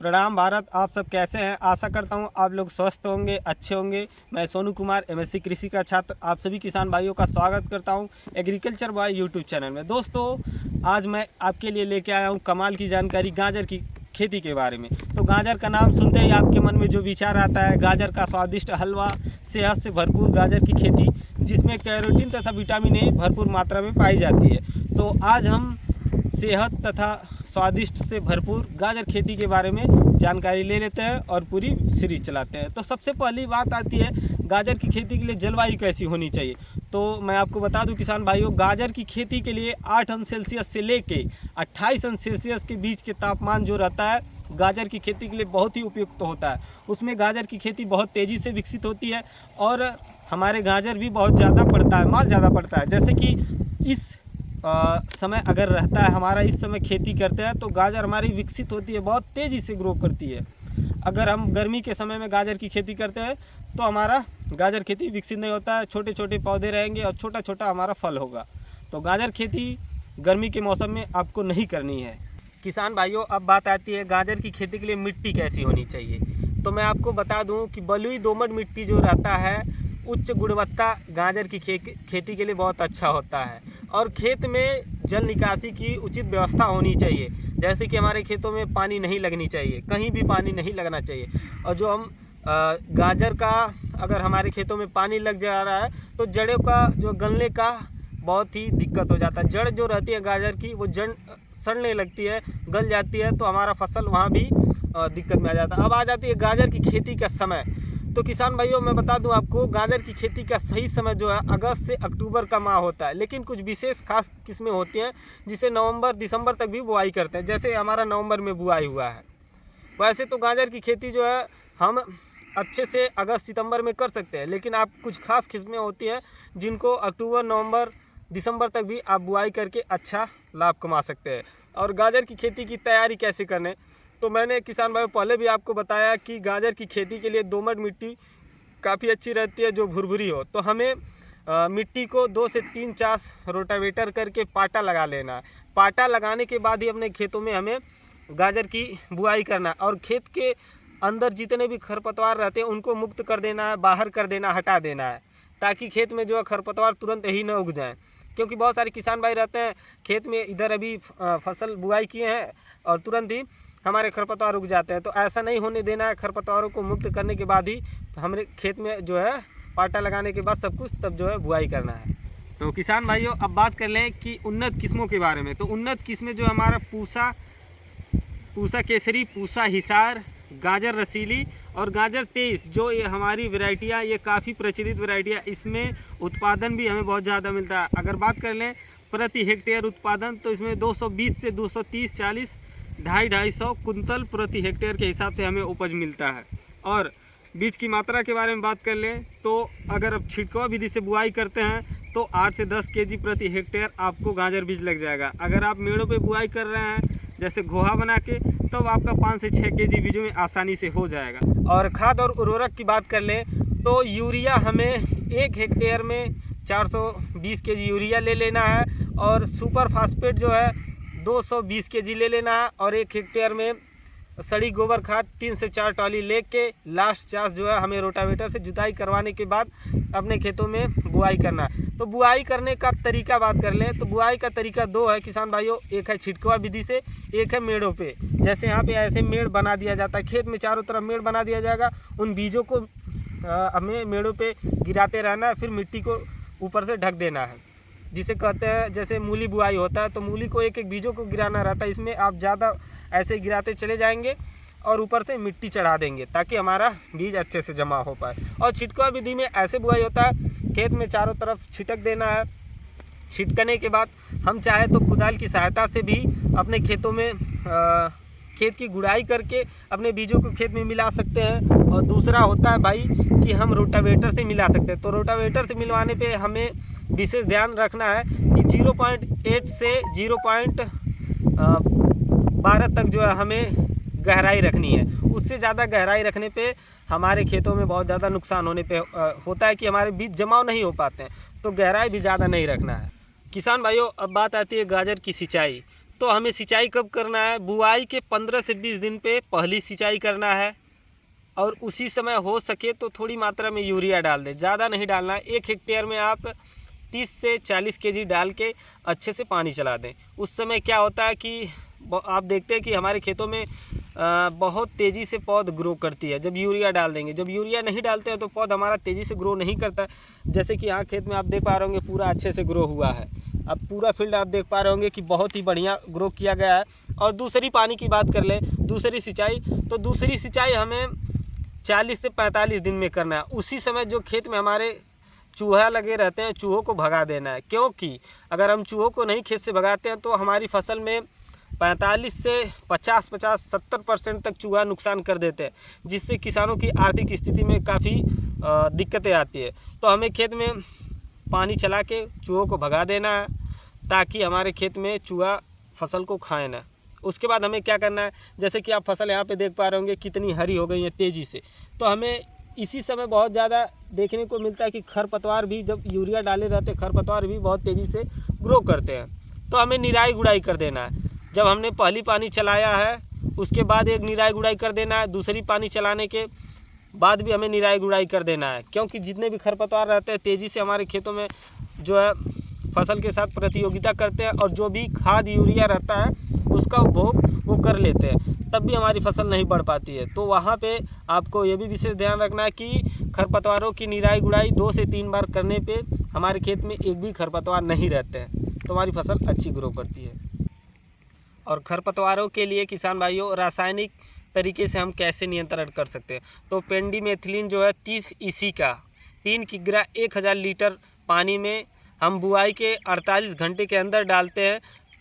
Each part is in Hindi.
प्रणाम भारत। आप सब कैसे हैं? आशा करता हूं आप लोग स्वस्थ होंगे, अच्छे होंगे। मैं सोनू कुमार एमएससी कृषि का छात्र आप सभी किसान भाइयों का स्वागत करता हूं एग्रीकल्चर बॉय यूट्यूब चैनल में। दोस्तों, आज मैं आपके लिए लेके आया हूं कमाल की जानकारी गाजर की खेती के बारे में। तो गाजर का नाम सुनते ही आपके मन में जो विचार आता है, गाजर का स्वादिष्ट हलवा, सेहत से भरपूर गाजर की खेती जिसमें कैरोटीन तथा विटामिन ए भरपूर मात्रा में पाई जाती है। तो आज हम सेहत तथा स्वादिष्ट से भरपूर गाजर खेती के बारे में जानकारी ले लेते हैं और पूरी सीरीज चलाते हैं। तो सबसे पहली बात आती है गाजर की खेती के लिए जलवायु कैसी होनी चाहिए। तो मैं आपको बता दूं किसान भाइयों, गाजर की खेती के लिए 8 अंश सेल्सियस से लेके 28 अंश सेल्सियस के बीच के तापमान जो रहता है गाजर की खेती के लिए बहुत ही उपयुक्त होता है। उसमें गाजर की खेती बहुत तेज़ी से विकसित होती है और हमारे गाजर भी बहुत ज़्यादा पड़ता है, माल ज़्यादा पड़ता है। जैसे कि इस समय अगर रहता है हमारा, इस समय खेती करते हैं तो गाजर हमारी विकसित होती है, बहुत तेज़ी से ग्रो करती है। अगर हम गर्मी के समय में गाजर की खेती करते हैं तो हमारा गाजर खेती विकसित नहीं होता है, छोटे छोटे पौधे रहेंगे और छोटा छोटा हमारा फल होगा। तो गाजर खेती गर्मी के मौसम में आपको नहीं करनी है। किसान भाइयों, अब बात आती है गाजर की खेती के लिए मिट्टी कैसी होनी चाहिए। तो मैं आपको बता दूं कि बलुई दोमट मिट्टी जो रहता है उच्च गुणवत्ता गाजर की खेती के लिए बहुत अच्छा होता है। और खेत में जल निकासी की उचित व्यवस्था होनी चाहिए, जैसे कि हमारे खेतों में पानी नहीं लगनी चाहिए, कहीं भी पानी नहीं लगना चाहिए। और जो हम गाजर का अगर हमारे खेतों में पानी लग जा रहा है तो जड़ों का जो गलने का बहुत ही दिक्कत हो जाता है। जड़ जो रहती है गाजर की वो जड़ सड़ने लगती है, गल जाती है, तो हमारा फसल वहाँ भी दिक्कत में आ जाता है। अब आ जाती है गाजर की खेती का समय। तो किसान भाइयों, मैं बता दूं आपको गाजर की खेती का सही समय जो है अगस्त से अक्टूबर का माह होता है। लेकिन कुछ विशेष खास किस्में होती हैं जिसे नवंबर दिसंबर तक भी बुआई करते हैं, जैसे हमारा नवंबर में बुआई हुआ है। वैसे तो गाजर की खेती जो है हम अच्छे से अगस्त सितंबर में कर सकते हैं, लेकिन आप कुछ खास किस्में होती हैं जिनको अक्टूबर नवंबर दिसंबर तक भी आप बुआई करके अच्छा लाभ कमा सकते हैं। और गाजर की खेती की तैयारी कैसे करने, तो मैंने किसान भाइयों पहले भी आपको बताया कि गाजर की खेती के लिए दोमट मिट्टी काफ़ी अच्छी रहती है जो भुरभुरी हो। तो हमें मिट्टी को 2 से 3 चास रोटावेटर करके पाटा लगा लेना है। पाटा लगाने के बाद ही अपने खेतों में हमें गाजर की बुआई करना है। और खेत के अंदर जितने भी खरपतवार रहते हैं उनको मुक्त कर देना है, बाहर कर देना, हटा देना है, ताकि खेत में जो है खरपतवार तुरंत ही न उग जाएँ। क्योंकि बहुत सारे किसान भाई रहते हैं खेत में, इधर अभी फसल बुआई किए हैं और तुरंत ही हमारे खरपतवार उग जाते हैं। तो ऐसा नहीं होने देना है। खरपतवारों को मुक्त करने के बाद ही हमारे खेत में जो है पाटा लगाने के बाद सब कुछ तब जो है बुआई करना है। तो किसान भाइयों, अब बात कर लें कि उन्नत किस्मों के बारे में। तो उन्नत किस्में जो हमारा पूसा केसरी, पूसा हिसार, गाजर रसीली और गाजर तेईस, जो ये हमारी वैरायटियाँ, ये काफ़ी प्रचलित वैरायटियाँ, इसमें उत्पादन भी हमें बहुत ज़्यादा मिलता है। अगर बात कर लें प्रति हेक्टेयर उत्पादन, तो इसमें 220 से 230, 40, 250 कुंतल प्रति हेक्टेयर के हिसाब से हमें उपज मिलता है। और बीज की मात्रा के बारे में बात कर लें तो अगर आप छिड़काव विधि से बुआई करते हैं तो 8 से 10 केजी प्रति हेक्टेयर आपको गाजर बीज लग जाएगा। अगर आप मेड़ों पे बुआई कर रहे हैं जैसे घोहा बना के, तो आपका 5 से 6 केजी बीजों में आसानी से हो जाएगा। और खाद और उर्वरक की बात कर लें तो यूरिया हमें 1 हेक्टेयर में 420 केजी यूरिया ले लेना है। और सुपर फास्फेट जो है 220 केजी ले लेना है। और 1 हेक्टेयर में सड़ी गोबर खाद 3 से 4 ट्रॉली लेके लास्ट चास जो है हमें रोटावेटर से जुताई करवाने के बाद अपने खेतों में बुआई करना है। तो बुआई करने का तरीका बात कर लें तो बुआई का तरीका 2 है किसान भाइयों। एक है छिड़कवा विधि से, एक है मेड़ों पे। जैसे यहाँ पे ऐसे मेड़ बना दिया जाता है, खेत में चारों तरफ मेड़ बना दिया जाएगा। उन बीजों को हमें मेड़ों पे गिराते रहना है, फिर मिट्टी को ऊपर से ढक देना है, जिसे कहते हैं जैसे मूली बुआई होता है तो मूली को एक एक बीजों को गिराना रहता है। इसमें आप ज़्यादा ऐसे गिराते चले जाएंगे और ऊपर से मिट्टी चढ़ा देंगे ताकि हमारा बीज अच्छे से जमा हो पाए। और छिड़काव विधि में ऐसे बुआई होता है, खेत में चारों तरफ छिटक देना है। छिटकने के बाद हम चाहे तो कुदाल की सहायता से भी अपने खेतों में खेत की गुड़ाई करके अपने बीजों को खेत में मिला सकते हैं। और दूसरा होता है भाई कि हम रोटावेटर से मिला सकते हैं। तो रोटावेटर से मिलवाने पे हमें विशेष ध्यान रखना है कि 0.8 से 0.12 तक जो है हमें गहराई रखनी है। उससे ज़्यादा गहराई रखने पे हमारे खेतों में बहुत ज़्यादा नुकसान होने पे होता है कि हमारे बीज जमाव नहीं हो पाते हैं। तो गहराई भी ज़्यादा नहीं रखना है। किसान भाइयों, अब बात आती है गाजर की सिंचाई। तो हमें सिंचाई कब करना है? बुआई के 15 से 20 दिन पे पहली सिंचाई करना है, और उसी समय हो सके तो थोड़ी मात्रा में यूरिया डाल दें, ज़्यादा नहीं डालना है। 1 हेक्टेयर में आप 30 से 40 केजी डाल के अच्छे से पानी चला दें। उस समय क्या होता है कि आप देखते हैं कि हमारे खेतों में बहुत तेज़ी से पौध ग्रो करती है जब यूरिया डाल देंगे। जब यूरिया नहीं डालते हैं तो पौध हमारा तेज़ी से ग्रो नहीं करता। जैसे कि यहाँ खेत में आप देख पा रहे होंगे पूरा अच्छे से ग्रो हुआ है। अब पूरा फील्ड आप देख पा रहे होंगे कि बहुत ही बढ़िया ग्रो किया गया है। और दूसरी पानी की बात कर लें, दूसरी सिंचाई, तो दूसरी सिंचाई हमें 40 से 45 दिन में करना है। उसी समय जो खेत में हमारे चूहा लगे रहते हैं, चूहों को भगा देना है, क्योंकि अगर हम चूहों को नहीं खेत से भगाते हैं तो हमारी फसल में 45 से 50-70% तक चूहा नुकसान कर देते हैं, जिससे किसानों की आर्थिक स्थिति में काफ़ी दिक्कतें आती है। तो हमें खेत में पानी चला के चूहों को भगा देना है, ताकि हमारे खेत में चूहा फसल को खाए ना। उसके बाद हमें क्या करना है, जैसे कि आप फसल यहाँ पे देख पा रहे होंगे कितनी हरी हो गई है तेज़ी से। तो हमें इसी समय बहुत ज़्यादा देखने को मिलता है कि खरपतवार भी, जब यूरिया डाले रहते हैं, खरपतवार भी बहुत तेज़ी से ग्रो करते हैं। तो हमें निराई गुड़ाई कर देना है। जब हमने पहली पानी चलाया है उसके बाद एक निराई गुड़ाई कर देना है। दूसरी पानी चलाने के बाद भी हमें निराई गुड़ाई कर देना है, क्योंकि जितने भी खरपतवार रहते हैं तेज़ी से हमारे खेतों में जो है फसल के साथ प्रतियोगिता करते हैं, और जो भी खाद यूरिया रहता है उसका उपभोग वो कर लेते हैं, तब भी हमारी फसल नहीं बढ़ पाती है। तो वहाँ पे आपको ये भी विशेष ध्यान रखना है कि खरपतवारों की निराई गुड़ाई 2 से 3 बार करने पे हमारे खेत में एक भी खरपतवार नहीं रहते हैं, तो हमारी फसल अच्छी ग्रो करती है। और खरपतवारों के लिए किसान भाइयों रासायनिक तरीके से हम कैसे नियंत्रण कर सकते हैं? तो पेंडिमेथिलिन जो है 30 EC का 3 किग्रा 1000 लीटर पानी में हम बुआई के 48 घंटे के अंदर डालते हैं,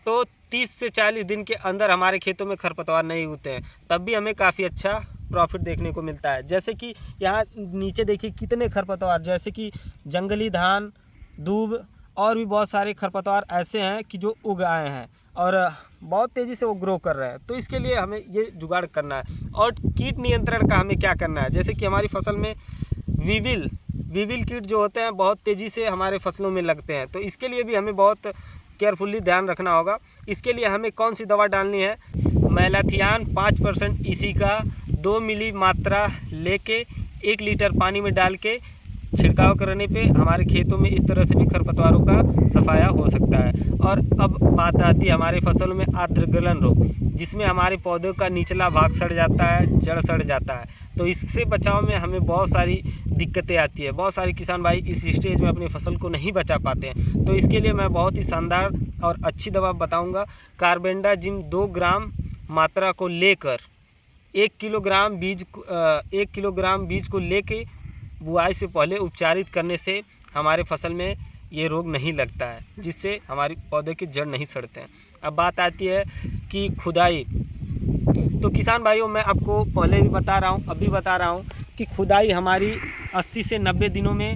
तो 30 से 40 दिन के अंदर हमारे खेतों में खरपतवार नहीं होते हैं, तब भी हमें काफ़ी अच्छा प्रॉफिट देखने को मिलता है। जैसे कि यहाँ नीचे देखिए कितने खरपतवार, जैसे कि जंगली धान, दूब और भी बहुत सारे खरपतवार ऐसे हैं कि जो उग आए हैं और बहुत तेज़ी से वो ग्रो कर रहे हैं। तो इसके लिए हमें ये जुगाड़ करना है। और कीट नियंत्रण का हमें क्या करना है, जैसे कि हमारी फसल में वीविल कीट जो होते हैं बहुत तेज़ी से हमारे फसलों में लगते हैं, तो इसके लिए भी हमें बहुत केयरफुली ध्यान रखना होगा। इसके लिए हमें कौन सी दवा डालनी है? मैलाथियान 5% EC का 2 मिली मात्रा लेके 1 लीटर पानी में डाल के छिड़काव करने पे हमारे खेतों में इस तरह से भी खरपतवारों का सफाया हो सकता है। और अब बात आती है हमारे फसलों में आर्द्र गलन रोग, जिसमें हमारे पौधों का निचला भाग सड़ जाता है, जड़ सड़ जाता है। तो इससे बचाव में हमें बहुत सारी दिक्कतें आती है। बहुत सारे किसान भाई इस स्टेज में अपनी फसल को नहीं बचा पाते हैं, तो इसके लिए मैं बहुत ही शानदार और अच्छी दवा बताऊँगा। कार्बेंडाजिम 2 ग्राम मात्रा को लेकर 1 किलोग्राम बीज को लेके बुआई से पहले उपचारित करने से हमारे फसल में ये रोग नहीं लगता है, जिससे हमारी पौधे के जड़ नहीं सड़ते हैं। अब बात आती है कि खुदाई। तो किसान भाइयों मैं आपको पहले भी बता रहा हूँ, अभी बता रहा हूँ कि खुदाई हमारी 80 से 90 दिनों में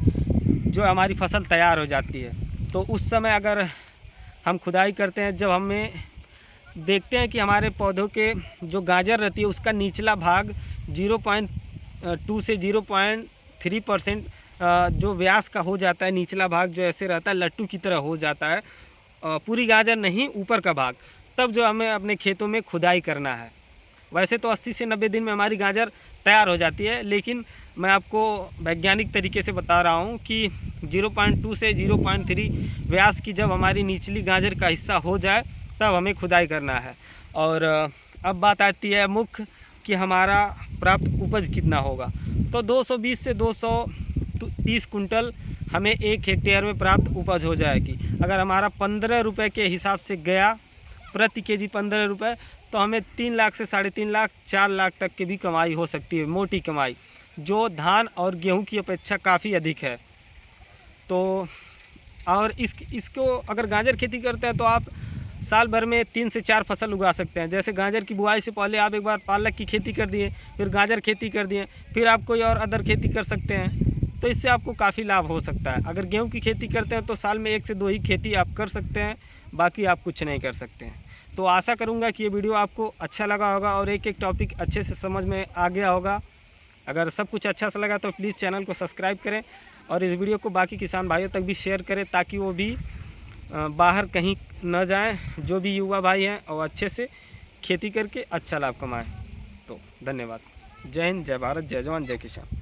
जो हमारी फसल तैयार हो जाती है। तो उस समय अगर हम खुदाई करते हैं, जब हमें देखते हैं कि हमारे पौधों के जो गाजर रहती है उसका निचला भाग 0.2 से 0.3% जो व्यास का हो जाता है, निचला भाग जो ऐसे रहता है लट्टू की तरह हो जाता है, पूरी गाजर नहीं ऊपर का भाग, तब जो हमें अपने खेतों में खुदाई करना है। वैसे तो 80 से 90 दिन में हमारी गाजर तैयार हो जाती है, लेकिन मैं आपको वैज्ञानिक तरीके से बता रहा हूँ कि 0.2 से 0.3 व्यास की जब हमारी निचली गाजर का हिस्सा हो जाए तब हमें खुदाई करना है। और अब बात आती है मुख्य कि हमारा प्राप्त उपज कितना होगा। तो 220 से 230 कुंटल हमें 1 हेक्टेयर में प्राप्त उपज हो जाएगी। अगर हमारा 15 रुपये के हिसाब से गया, प्रति केजी 15 रुपये, तो हमें 3 लाख से 3.5 लाख 4 लाख तक की भी कमाई हो सकती है, मोटी कमाई, जो धान और गेहूं की अपेक्षा काफ़ी अधिक है। तो और इसको अगर गाजर खेती करते हैं तो आप साल भर में 3 से 4 फसल उगा सकते हैं। जैसे गाजर की बुआई से पहले आप एक बार पालक की खेती कर दिए, फिर गाजर खेती कर दिए, फिर आप कोई और अदर खेती कर सकते हैं, तो इससे आपको काफ़ी लाभ हो सकता है। अगर गेहूं की खेती करते हैं तो साल में 1 से 2 ही खेती आप कर सकते हैं, बाकी आप कुछ नहीं कर सकते हैं। तो आशा करूंगा कि ये वीडियो आपको अच्छा लगा होगा और एक एक टॉपिक अच्छे से समझ में आ गया होगा। अगर सब कुछ अच्छा सा लगा तो प्लीज़ चैनल को सब्सक्राइब करें और इस वीडियो को बाकी किसान भाइयों तक भी शेयर करें, ताकि वो भी बाहर कहीं न जाएं, जो भी युवा भाई हैं और अच्छे से खेती करके अच्छा लाभ कमाएं। तो धन्यवाद। जय हिंद, जय भारत, जय जवान, जय किसान।